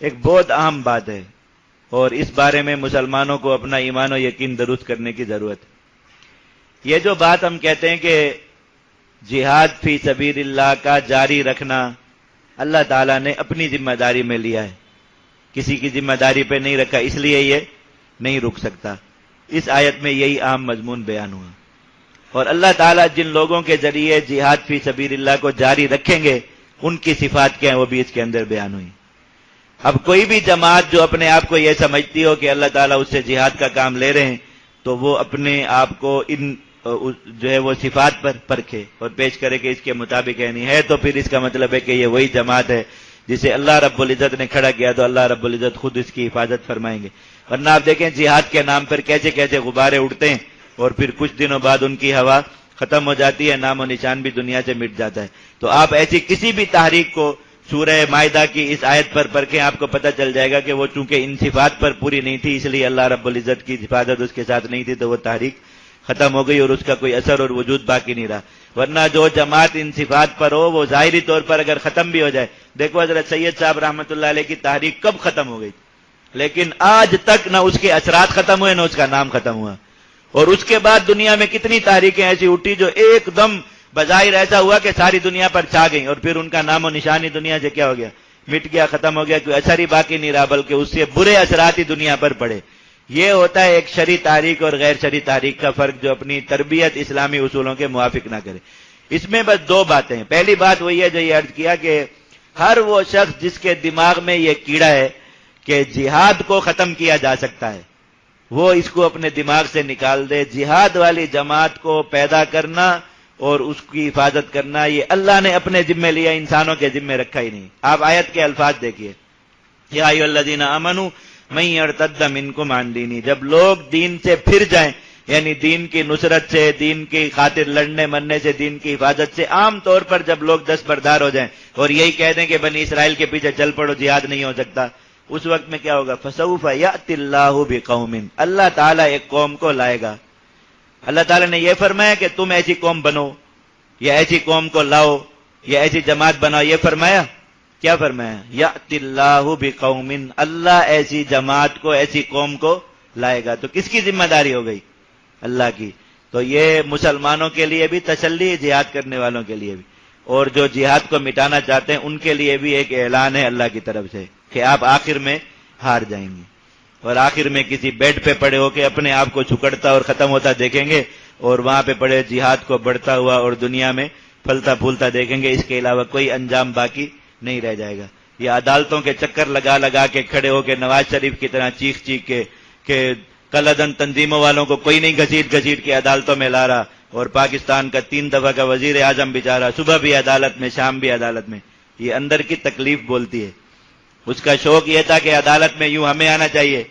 ایک بہت اہم بات ہے، اور اس بارے میں مسلمانوں کو اپنا ایمان و یقین درست کرنے کی ضرورت ہے۔ یہ جو بات ہم کہتے ہیں کہ جہاد فی سبیل اللہ کا جاری رکھنا اللہ تعالیٰ نے اپنی ذمہ داری میں لیا ہے، کسی کی ذمہ داری پہ نہیں رکھا، اس لیے یہ نہیں رک سکتا۔ اس آیت میں یہی اہم مضمون بیان ہوا، اور اللہ تعالیٰ جن لوگوں کے ذریعے جہاد فی سبیل اللہ کو جاری رکھیں گے ان کی صفات کیا ہیں وہ بھی اس کے اندر بیان ہوئی۔ اب کوئی بھی جماعت جو اپنے آپ کو یہ سمجھتی ہو کہ اللہ تعالیٰ اس سے جہاد کا کام لے رہے ہیں تو وہ اپنے آپ کو ان جو ہے وہ صفات پر پرکھے اور پیش کرے کہ اس کے مطابق ہے نہیں ہے، تو پھر اس کا مطلب ہے کہ یہ وہی جماعت ہے جسے اللہ رب العزت نے کھڑا کیا تو اللہ رب العزت خود اس کی حفاظت فرمائیں گے۔ ورنہ آپ دیکھیں جہاد کے نام پر کیسے کیسے غبارے اڑتے ہیں اور پھر کچھ دنوں بعد ان کی ہوا ختم ہو جاتی ہے، نام و نشان بھی دنیا سے مٹ جاتا ہے۔ تو آپ ایسی کسی بھی تحریک کو سورہ مائدہ کی اس آیت پر پرکھیں، آپ کو پتہ چل جائے گا کہ وہ چونکہ ان صفات پر پوری نہیں تھی اس لیے اللہ رب العزت کی حفاظت اس کے ساتھ نہیں تھی، تو وہ تحریک ختم ہو گئی اور اس کا کوئی اثر اور وجود باقی نہیں رہا۔ ورنہ جو جماعت ان صفات پر ہو وہ ظاہری طور پر اگر ختم بھی ہو جائے، دیکھو حضرت سید صاحب رحمۃ اللہ علیہ کی تحریک کب ختم ہو گئی، لیکن آج تک نہ اس کے اثرات ختم ہوئے نہ اس کا نام ختم ہوا۔ اور اس کے بعد دنیا میں کتنی تحریکیں ایسی اٹھی جو ایک دم بظاہر ایسا ہوا کہ ساری دنیا پر چھا گئیں، اور پھر ان کا نام و نشان ہی دنیا سے کیا ہو گیا، مٹ گیا، ختم ہو گیا، کوئی اثر ہی باقی نہیں رہا، بلکہ اس سے برے اثرات ہی دنیا پر پڑے۔ یہ ہوتا ہے ایک شرعی تحریک اور غیر شرعی تحریک کا فرق، جو اپنی تربیت اسلامی اصولوں کے موافق نہ کرے۔ اس میں بس دو باتیں ہیں۔ پہلی بات وہی ہے جو یہ عرض کیا کہ ہر وہ شخص جس کے دماغ میں یہ کیڑا ہے کہ جہاد کو ختم کیا جا سکتا ہے، وہ اس کو اپنے دماغ سے نکال دے۔ جہاد والی جماعت کو پیدا کرنا اور اس کی حفاظت کرنا یہ اللہ نے اپنے ذمہ لیا، انسانوں کے ذمہ رکھا ہی نہیں۔ آپ آیت کے الفاظ دیکھیے، یا ایھا الذین آمنوا من یرتد منکم عن دینہ، جب لوگ دین سے پھر جائیں، یعنی دین کی نصرت سے، دین کی خاطر لڑنے مرنے سے، دین کی حفاظت سے، عام طور پر جب لوگ دستبردار ہو جائیں اور یہی کہہ دیں کہ بنی اسرائیل کے پیچھے چل پڑو، جہاد نہیں ہو سکتا، اس وقت میں کیا ہوگا؟ فسوف یأتی اللہ بقوم، اللہ تعالیٰ ایک قوم کو لائے گا۔ اللہ تعالیٰ نے یہ فرمایا کہ تم ایسی قوم بنو یا ایسی قوم کو لاؤ یا ایسی جماعت بناؤ، یہ فرمایا؟ کیا فرمایا؟ یأتی اللہ بقوم، اللہ ایسی جماعت کو، ایسی قوم کو لائے گا۔ تو کس کی ذمہ داری ہو گئی؟ اللہ کی۔ تو یہ مسلمانوں کے لیے بھی تسلی ہے، جہاد کرنے والوں کے لیے بھی، اور جو جہاد کو مٹانا چاہتے ہیں ان کے لیے بھی ایک اعلان ہے اللہ کی طرف سے کہ آپ آخر میں ہار جائیں گے، اور آخر میں کسی بیڈ پہ پڑے ہو کے اپنے آپ کو چھکڑتا اور ختم ہوتا دیکھیں گے، اور وہاں پہ پڑے جہاد کو بڑھتا ہوا اور دنیا میں پھلتا پھولتا دیکھیں گے۔ اس کے علاوہ کوئی انجام باقی نہیں رہ جائے گا۔ یہ عدالتوں کے چکر لگا لگا کے کھڑے ہو کے نواز شریف کی طرح چیخ چیخ کے کہ کلدن تنظیموں والوں کو کوئی نہیں گھسیٹ گھسیٹ کے عدالتوں میں لا رہا، اور پاکستان کا 3 دفعہ کا وزیر اعظم بیچارہ صبح بھی عدالت میں شام بھی عدالت میں، یہ اندر کی تکلیف بولتی ہے۔ اس کا شوق یہ تھا کہ عدالت میں یوں ہمیں آنا چاہیے،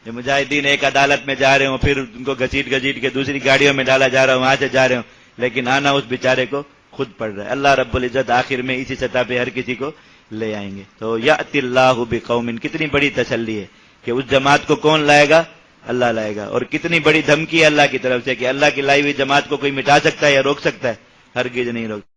یہ مجاہدین ایک عدالت میں جا رہے ہوں، پھر ان کو گھسیٹ گھسیٹ کے دوسری گاڑیوں میں ڈالا جا رہا ہوں، وہاں سے جا رہے ہوں، لیکن آنا اس بیچارے کو خود پڑ رہا ہے۔ اللہ رب العزت آخر میں اسی سطح پہ ہر کسی کو لے آئیں گے۔ تو یأتی اللہ بقوم، کتنی بڑی تسلی ہے کہ اس جماعت کو کون لائے گا؟ اللہ لائے گا۔ اور کتنی بڑی دھمکی ہے اللہ کی طرف سے کہ اللہ کی لائی ہوئی جماعت کو کوئی مٹا سکتا ہے یا روک سکتا ہے؟ ہرگز نہیں روک